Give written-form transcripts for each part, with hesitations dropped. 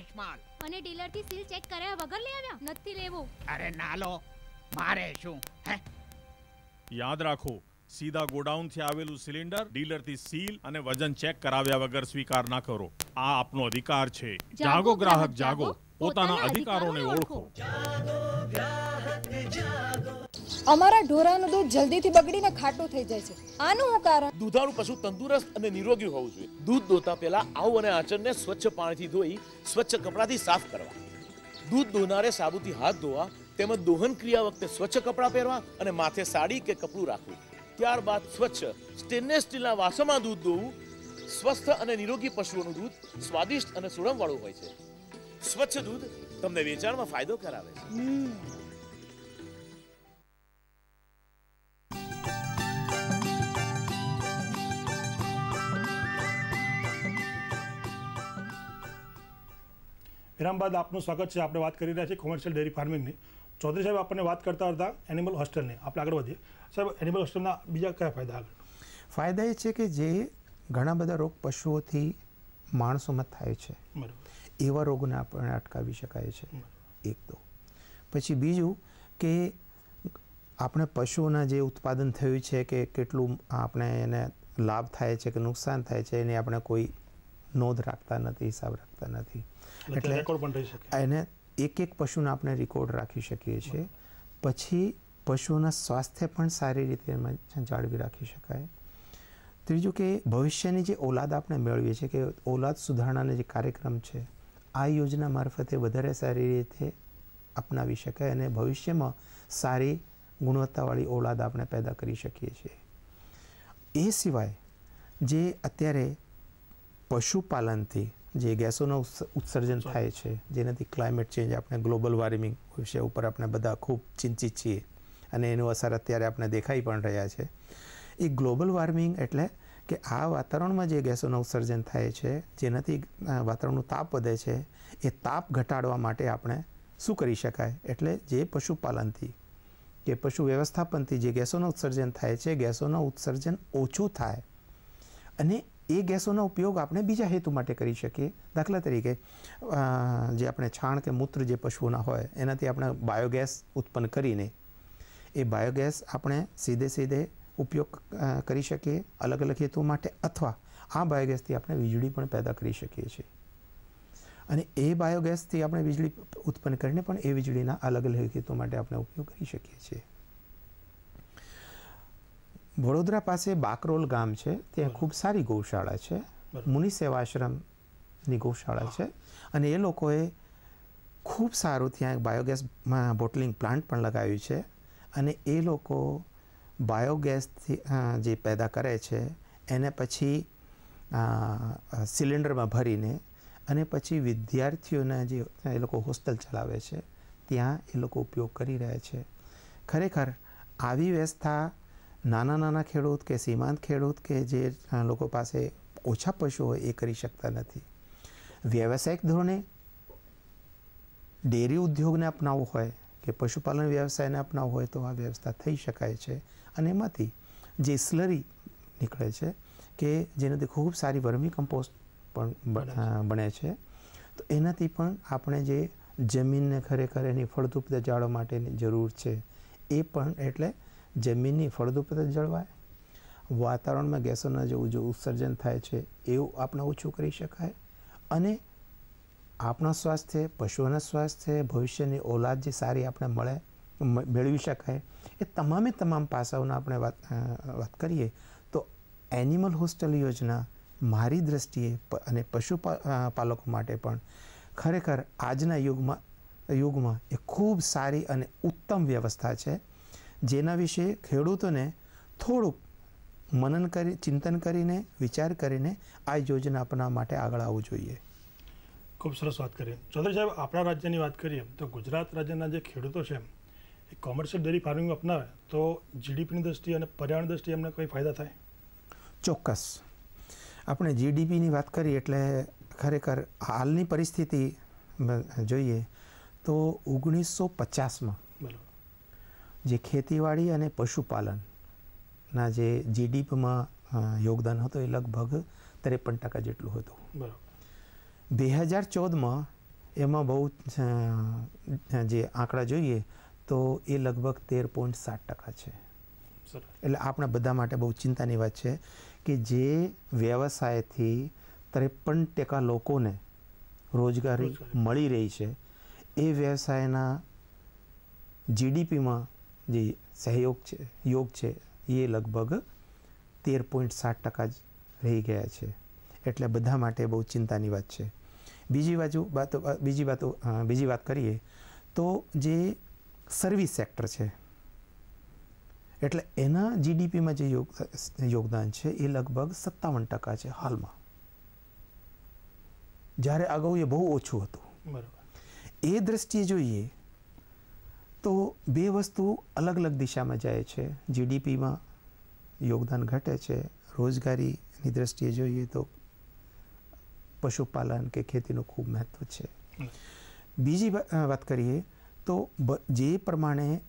Fresh માલ. અને ડીલરથી seal check કર્યા વગર લઈ આવ્યા? નથી લેવું. અરે ના લો, મારે શું હે? યાદ રાખો, સીધા ગોડાઉન થી આવેલું સિલિન્ડર ડીલર થી સીલ અને વજન ચેક કરાવ્યા વગર સ્વીકાર ના કરો. આ આપનો અધિકાર છે. જાગો ગ્રાહક જાગો, પોતાના અધિકારોને ઓળખો. અમારા ઢોરાનું દૂધ જલ્દીથી બગડીને ખાટું થઈ જાય છે. આનું શું કારણ? દૂધાળુ પશુ તંદુરસ્ત અને નિરોગી હોવું જોઈએ. દૂધ દોતા પહેલા આવ અને આચરને સ્વચ્છ પાણીથી ધોઈ સ્વચ્છ કપડાથી સાફ કરવા. દૂધ દોનારે સાબુથી હાથ ધોવા તેમજ દોહન ક્રિયા વખતે સ્વચ્છ કપડાં પહેરવા અને માથે સાડી કે કપડું રાખવું. ત્યારબાદ સ્વચ્છ સ્ટેનલેસ સ્ટીલના વાસણમાં દૂધ દોવું. સ્વસ્થ અને નિરોગી પશુઓનું દૂધ સ્વાદિષ્ટ અને સુગંધવાળું હોય છે. સ્વચ્છ દૂધ તમને વેચાણમાં ફાયદો કરાવે છે. વિરામ બાદ આપનું સ્વાગત છે. આપણે વાત કરી રહ્યા છીએ કોમર્શિયલ ડેરી ફાર્મિંગની. ચૌધરી સાહેબ આપણને વાત કરતા હતા એનિમલ હોસ્ટેલની. આપણે આગળ વધીએ. સાહેબ, એનિમલ હોસ્ટેલના બીજા કયા ફાયદા? ફાયદા એ છે કે જે ઘણા બધા રોગ પશુઓથી માણસોમાં થાય છે, એવા રોગોને આપણે અટકાવી શકાય છે. એક તો પછી બીજું કે આપણે પશુઓના જે ઉત્પાદન થયું છે કે કેટલું આપણે એને લાભ થાય છે કે નુકસાન થાય છે એની આપણે કોઈ નોંધ રાખતા નથી, હિસાબ રાખતા નથી. એટલે એને એક એક પશુને આપણે રેકોર્ડ રાખી શકીએ છીએ. પછી પશુઓના સ્વાસ્થ્ય પણ સારી રીતે એમાં જાળવી રાખી શકાય. ત્રીજું કે ભવિષ્યની જે ઓલાદ આપણે મેળવીએ છીએ કે ઓલાદ સુધારણાના જે કાર્યક્રમ છે, આ યોજના મારફતે વધારે સારી રીતે અપનાવી શકાય અને ભવિષ્યમાં સારી ગુણવત્તાવાળી ઓલાદ આપણે પેદા કરી શકીએ છીએ. એ સિવાય જે અત્યારે પશુપાલનથી જે ગેસોનું ઉત્સર્જન થાય છે, જેનાથી ક્લાઇમેટ ચેન્જ, આપણે ગ્લોબલ વોર્મિંગ વિષય ઉપર આપણે બધા ખૂબ ચિંતિત છીએ અને એનું અસર અત્યારે આપણે દેખાઈ પણ રહ્યા છે. એ ગ્લોબલ વોર્મિંગ એટલે કે આ વાતાવરણમાં જે ગેસોનું ઉત્સર્જન થાય છે, જેનાથી વાતાવરણનું તાપ વધે છે, એ તાપ ઘટાડવા માટે આપણે શું કરી શકાય? એટલે જે પશુપાલનથી કે પશુ વ્યવસ્થાપનથી જે ગેસોનું ઉત્સર્જન થાય છે, ગેસોનું ઉત્સર્જન ઓછું થાય અને એ ગેસોનો ઉપયોગ આપણે બીજા હેતુ માટે કરી શકીએ. દાખલા તરીકે જે આપણે છાણ કે મૂત્ર જે પશુઓના હોય એનાથી આપણે બાયોગેસ ઉત્પન્ન કરીને એ બાયોગેસ આપણે સીધે ઉપયોગ કરી શકીએ અલગ અલગ હેતુઓ માટે, અથવા આ બાયોગેસથી આપણે વીજળી પણ પેદા કરી શકીએ છીએ. અને એ બાયોગેસથી આપણે વીજળી ઉત્પન્ન કરીને પણ એ વીજળીના અલગ અલગ હેતુઓ માટે આપણે ઉપયોગ કરી શકીએ છીએ. વડોદરા પાસે બાકરોલ ગામ છે, ત્યાં ખૂબ સારી ગૌશાળા છે, મુનિ સેવાશ્રમની ગૌશાળા છે અને એ લોકોએ ખૂબ સારું ત્યાં બાયોગેસમાં બોટલિંગ પ્લાન્ટ પણ લગાવ્યું છે અને એ લોકો બાયોગેસથી જે પેદા કરે છે એને પછી સિલિન્ડરમાં ભરીને અને પછી વિદ્યાર્થીઓના જે એ લોકો હોસ્ટેલ ચલાવે છે ત્યાં એ લોકો ઉપયોગ કરી રહ્યા છે. ખરેખર આવી વ્યવસ્થા નાના ખેડૂત કે સીમાંત ખેડૂત કે જે લોકો પાસે ઓછા પશુ હોય એ કરી શકતા નથી. વ્યવસાયિક ધોરણે ડેરી ઉદ્યોગને અપનાવવું હોય કે પશુપાલન વ્યવસાયને અપનાવવું હોય તો આ વ્યવસ્થા થઈ શકાય છે. અને એમાંથી જે સ્લરી નીકળે છે કે જેનાથી ખૂબ સારી વર્મી કમ્પોસ્ટ પણ બને છે, તો એનાથી પણ આપણે જે જમીનને ખરેખર એની ફળદ્રુપતા જાળવવા માટેની જરૂર છે એ પણ, એટલે જમીનની ફળદ્રુપતા જળવાય, વાતાવરણમાં ગેસોના જે ઉત્સર્જન થાય છે એવું આપણે ઓછું કરી શકાય અને આપણા સ્વાસ્થ્ય, પશુઓના સ્વાસ્થ્ય, ભવિષ્યની ઓલાદ જે સારી આપણે મેળવી શકાય, એ તમામ પાસાઓના આપણે વાત કરીએ તો એનિમલ હોસ્ટેલ યોજના મારી દ્રષ્ટિએ અને પશુપાલકો માટે પણ ખરેખર આજના યુગમાં એ ખૂબ સારી અને ઉત્તમ વ્યવસ્થા છે, જેના વિશે ખેડૂતોને થોડુંક મનન કરી, ચિંતન કરીને, વિચાર કરીને આ યોજના અપનાવવા માટે આગળ આવવું જોઈએ. ખૂબ સરસ વાત કરી. ચૌધરી સાહેબ, આપણા રાજ્યની વાત કરીએ તો ગુજરાત રાજ્યના જે ખેડૂતો છે એ કોમર્શિયલ ડેરી ફાર્મિંગ અપનાવે તો જીડીપીની દ્રષ્ટિએ અને પર્યાવરણ દ્રષ્ટિએ એમને કોઈ ફાયદા થાય? ચોક્કસ. આપણે જીડીપીની વાત કરીએ એટલે ખરેખર હાલની પરિસ્થિતિ જોઈએ તો 1950માં જે ખેતીવાડી અને પશુપાલનના જે જીડીપીમાં યોગદાન હતું એ લગભગ 53% જેટલું હતું. 2014માં એમાં બહુ જે આંકડા જોઈએ તો એ લગભગ 13.7% છે. એટલે આપણા બધા માટે બહુ ચિંતાની વાત છે કે જે વ્યવસાયથી 53% લોકોને રોજગારી મળી રહી છે એ વ્યવસાયના જીડીપીમાં જે યોગ છે એ લગભગ 13.7% જ રહી ગયા છે. એટલે બધા માટે બહુ ચિંતાની વાત છે. બીજી વાત કરીએ તો જે સર્વિસ સેક્ટર છે એટલે એના જીડીપીમાં જે યોગદાન છે એ લગભગ 57% છે હાલમાં, જ્યારે અગાઉ એ બહુ ઓછું હતું. એ દ્રષ્ટિએ જોઈએ તો બે વસ્તુ અલગ અલગ દિશામાં જાય છે. જીડીપીમાં યોગદાન ઘટે છે. રોજગારીની દ્રષ્ટિએ જોઈએ તો પશુપાલન કે ખેતીનું ખૂબ મહત્વ છે. બીજી વાત કરીએ તો જે પ્રમાણે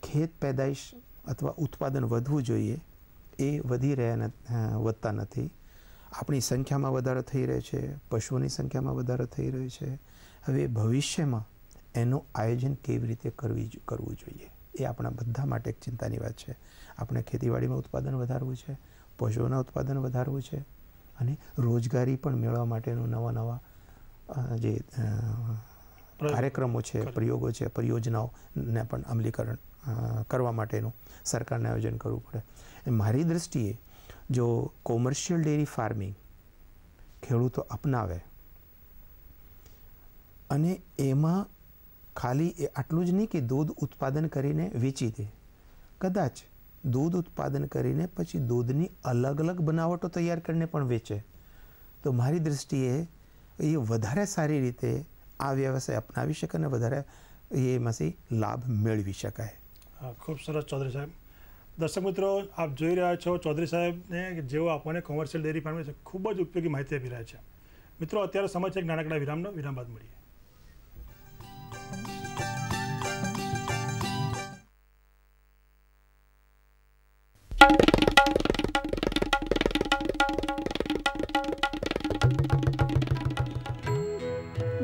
ખેત પેદાઈશ અથવા ઉત્પાદન વધવું જોઈએ એ વધતા નથી. આપણી સંખ્યામાં વધારો થઈ રહ્યો છે, પશુઓની સંખ્યામાં વધારો થઈ રહ્યો છે. હવે ભવિષ્યમાં એનું આયોજન કેવી રીતે કરવું જોઈએ એ આપણા બધા માટે એક ચિંતાની વાત છે. આપણે ખેતીવાડીમાં ઉત્પાદન વધારવું છે, પશુઓના ઉત્પાદન વધારવું છે અને રોજગારી પણ મેળવવા માટેનું નવા જે કાર્યક્રમો છે, પ્રયોગો છે, પરિયોજનાઓને પણ અમલીકરણ કરવા માટેનું સરકારને આયોજન કરવું પડે. મારી દ્રષ્ટિએ જો કોમર્શિયલ ડેરી ફાર્મિંગ ખેડૂતો અપનાવે અને એમાં ખાલી આટલું જ નહીં કે દૂધ ઉત્પાદન કરીને વેચી દે, કદાચ દૂધ ઉત્પાદન કરીને પછી દૂધની અલગ અલગ બનાવટો તૈયાર કરીને પણ વેચે તો મારી દ્રષ્ટિએ એ વધારે સારી રીતે આ વ્યવસાય અપનાવી શકે અને વધારે એમાંથી લાભ મેળવી શકાય. ખૂબ સરસ ચૌધરી સાહેબ. દર્શક મિત્રો, આપ જોઈ રહ્યા છો ચૌધરી સાહેબને જેઓ આપણને કોમર્શિયલ ડેરી ફાર્મિંગ ખૂબ જ ઉપયોગી માહિતી આપી રહ્યા છે. મિત્રો, અત્યારે સમય છે એક નાનકડા વિરામનો. વિરામ બાદ મળીએ.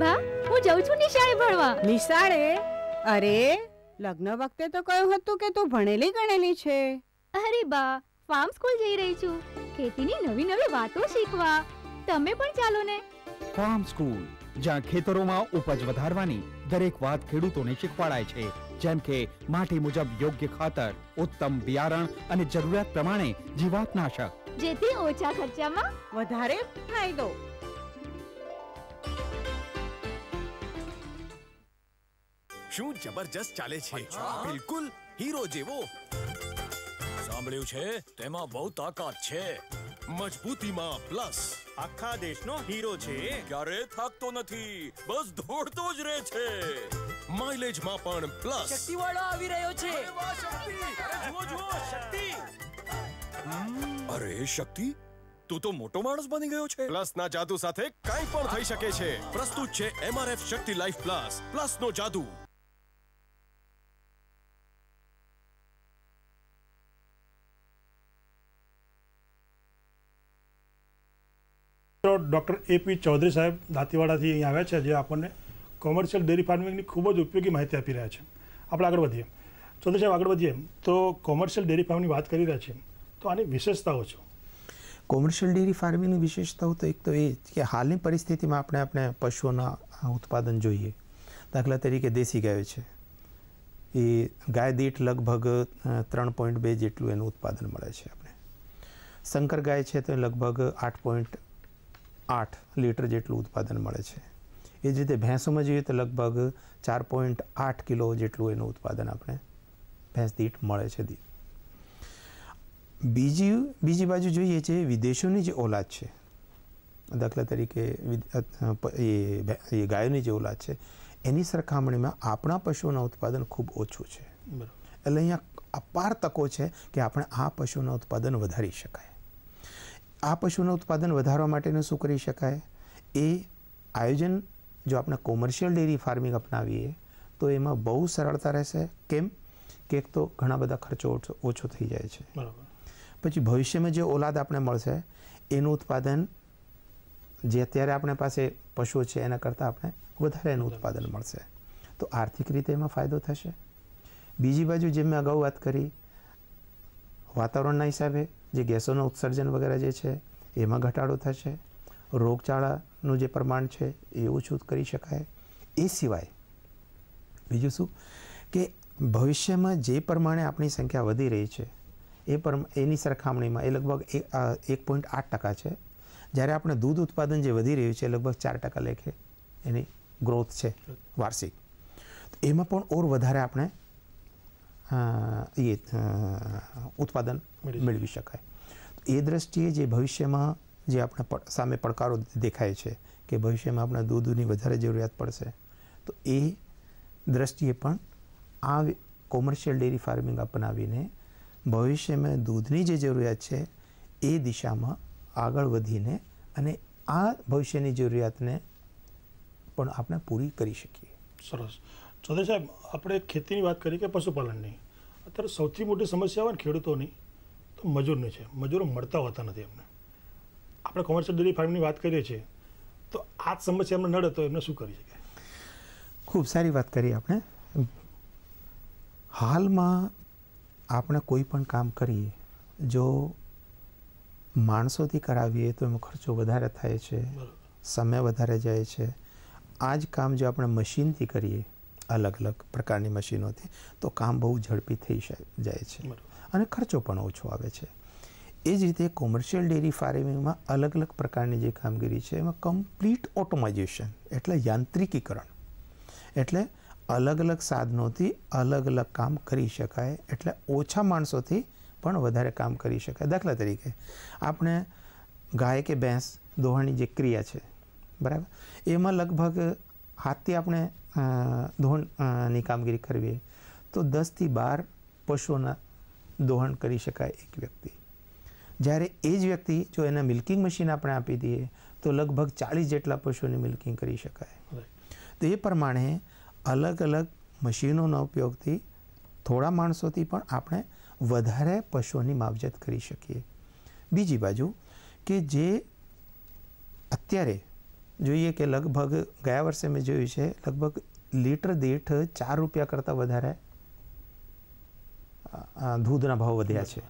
બા, હું જાઉં છું નિશાળે ભણવા. નિશાળે? અરે, લગ્ન વખતે તો કહ્યું હતું કે તું ભણેલી ગણેલી છે. અરે બા, ફાર્મ સ્કૂલ જઈ રહી છું ખેતીની નવી વાતો શીખવા. તમે પણ ચાલો ને. ફાર્મ સ્કૂલ, જ્યાં ખેતરોમાં ઉપજ વધારવાની દરેક વાત ખેડૂતોને શીખવાડાય છે, જેમ કે માટી મુજબ યોગ્ય ખાતર, ઉત્તમ બિયારણ અને જરૂરિયાત પ્રમાણે જીવાતનાશક, જેથી ઓછા ખર્ચામાં વધારે ફાયદો. શું જબરજસ્ત ચાલે છે. બિલકુલ હીરો જેવો. સાંભળ્યું છે તેમાં બહુ તાકાત છે. મજબૂતીમાં પ્લસ. આખા દેશનો હીરો છે. ક્યારે થાકતો નથી, બસ દોડતો જ રહે છે. માઇલેજમાં પણ પ્લસ. શક્તિવાળો આવી રહ્યો છે. જુઓ શક્તિ. અરે શક્તિ, તું તો મોટો માણસ બની ગયો છે. પ્લસ ના જાદુ સાથે કંઈ પણ થઈ શકે છે. પ્રસ્તુત છે MRF શક્તિ લાઈફ પ્લસ. પ્લસ નો જાદુ. ડૉક્ટર AP ચૌધરી સાહેબ દાંતીવાડાથી અહીં આવ્યા છે, જે આપણને કોમર્શિયલ ડેરી ફાર્મિંગની ખૂબ જ ઉપયોગી માહિતી આપી રહ્યા છે. આપણે આગળ વધીએ. ચૌધરી સાહેબ, આગળ વધીએ તો કોમર્શિયલ ડેરી ફાર્મની વાત કરી રહ્યા છીએ તો આની વિશેષતાઓ છે. કોમર્શિયલ ડેરી ફાર્મિંગની વિશેષતાઓ તો એક તો એ કે હાલની પરિસ્થિતિમાં આપણે પશુઓના ઉત્પાદન જોઈએ. દાખલા તરીકે દેશી ગાયો છે, એ ગાય દીઠ લગભગ 3.2 જેટલું એનું ઉત્પાદન મળે છે. આપણે શંકર ગાય છે તો લગભગ 8.8 લીટર જેટલું ઉત્પાદન મળે છે. એ જ રીતે ભેંસોમાં જોઈએ તો લગભગ 4.8 કિલો જેટલું એનું ઉત્પાદન આપણે ભેંસ દીઠ મળે છે. બીજી બાજુ જોઈએ છે વિદેશોની જે ઓલાદ છે, દાખલા તરીકે એ ગાયોની જે ઓલાદ છે એની સરખામણીમાં આપણા પશુઓના ઉત્પાદન ખૂબ ઓછું છે. એટલે અહીંયા અપાર તકો છે કે આપણે આ પશુઓના ઉત્પાદન વધારી શકાય. આ પશુનું ઉત્પાદન વધારવા માટેનું શું કરી શકાય? એ આયોજન જો આપણે કોમર્શિયલ ડેરી ફાર્મિંગ અપનાવીએ તો એમાં બહુ સરળતા રહેશે. કેમ કે એક તો ઘણા બધા ખર્ચો ઓછો થઈ જાય છે. પછી ભવિષ્યમાં જે ઓલાદ આપણે મળશે એનું ઉત્પાદન જે અત્યારે આપણી પાસે પશુઓ છે એના કરતાં આપણે વધારે એનું ઉત્પાદન મળશે, તો આર્થિક રીતે એમાં ફાયદો થશે. બીજી બાજુ જેમ મેં અગાઉ વાત કરી, વાતાવરણના હિસાબે જે ગેસોનું ઉત્સર્જન વગેરે જે છે એમાં ઘટાડો થશે, રોગચાળાનું જે પ્રમાણ છે એ ઓછું કરી શકાય. એ સિવાય બીજું શું કે ભવિષ્યમાં જે પ્રમાણે આપણી સંખ્યા વધી રહી છે એની સરખામણીમાં એ લગભગ 1.8% છે. જ્યારે આપણે દૂધ ઉત્પાદન જે વધી રહ્યું છે લગભગ 4% લેખે એની ગ્રોથ છે વાર્ષિક. એમાં પણ ઓર વધારે આપણે ઉત્પાદન મેળવી શકાય. એ દ્રષ્ટિએ જે ભવિષ્યમાં જે આપણે સામે પડકારો દેખાય છે કે ભવિષ્યમાં આપણે દૂધની વધારે જરૂરિયાત પડશે, તો એ દ્રષ્ટિએ પણ આ કોમર્શિયલ ડેરી ફાર્મિંગ અપનાવીને ભવિષ્યમાં દૂધની જે જરૂરિયાત છે એ દિશામાં આગળ વધીને અને આ ભવિષ્યની જરૂરિયાતને પણ આપણે પૂરી કરી શકીએ. સરસ. ચૌધરી સાહેબ, આપણે ખેતીની વાત કરી કે પશુપાલનની, અત્યારે સૌથી મોટી સમસ્યા હોય ને ખેડૂતોની તો મજૂરની છે. મજૂરો મળતા હોતા નથી એમને. આપણે કોમર્શિયલ ડેરી ફાર્મિંગની વાત કરીએ છીએ તો આ જ સમસ્યા એમને નડે તો એમને શું કરી શકાય? ખૂબ સારી વાત કરી આપણે. હાલમાં આપણે કોઈ પણ કામ કરીએ જો માણસોથી કરાવીએ તો એમાં ખર્ચો વધારે થાય છે, સમય વધારે જાય છે. આ જ કામ જો આપણે મશીનથી કરીએ, અલગ અલગ પ્રકારની મશીનોથી, તો કામ બહુ ઝડપી થઈ જાય છે અને ખર્ચો પણ ઓછો આવે છે. એ જ રીતે કોમર્શિયલ ડેરી ફાર્મિંગમાં અલગ અલગ પ્રકારની જે કામગીરી છે એમાં કમ્પ્લીટ ઓટોમાઇઝેશન એટલે યાંત્રિકીકરણ, એટલે અલગ અલગ સાધનોથી અલગ અલગ કામ કરી શકાય, એટલે ઓછા માણસોથી પણ વધારે કામ કરી શકાય. દાખલા તરીકે આપણે ગાય કે ભેંસ દોહણની જે ક્રિયા છે બરાબર, એમાં લગભગ હાથથી આપણે દોહણની કામગીરી કરવી તો 10 થી 12 પશુઓના દોહણ કરી શકાય એક વ્યક્તિ. જ્યારે એ જ વ્યક્તિ જો એને મિલ્કિંગ મશીન આપણે આપી દઈએ તો લગભગ 40 જેટલા પશુઓની મિલ્કિંગ કરી શકાય. તો એ પ્રમાણે અલગ અલગ મશીનોના ઉપયોગથી થોડા માણસોથી પણ આપણે વધારે પશુઓની માવજત કરી શકીએ. બીજી બાજુ કે જે અત્યારે જોઈએ કે લગભગ ગયા વર્ષે મેં જોયું છે લગભગ લીટર દીઠ ₹4 કરતાં વધારે દૂધના ભાવ વધ્યા છે.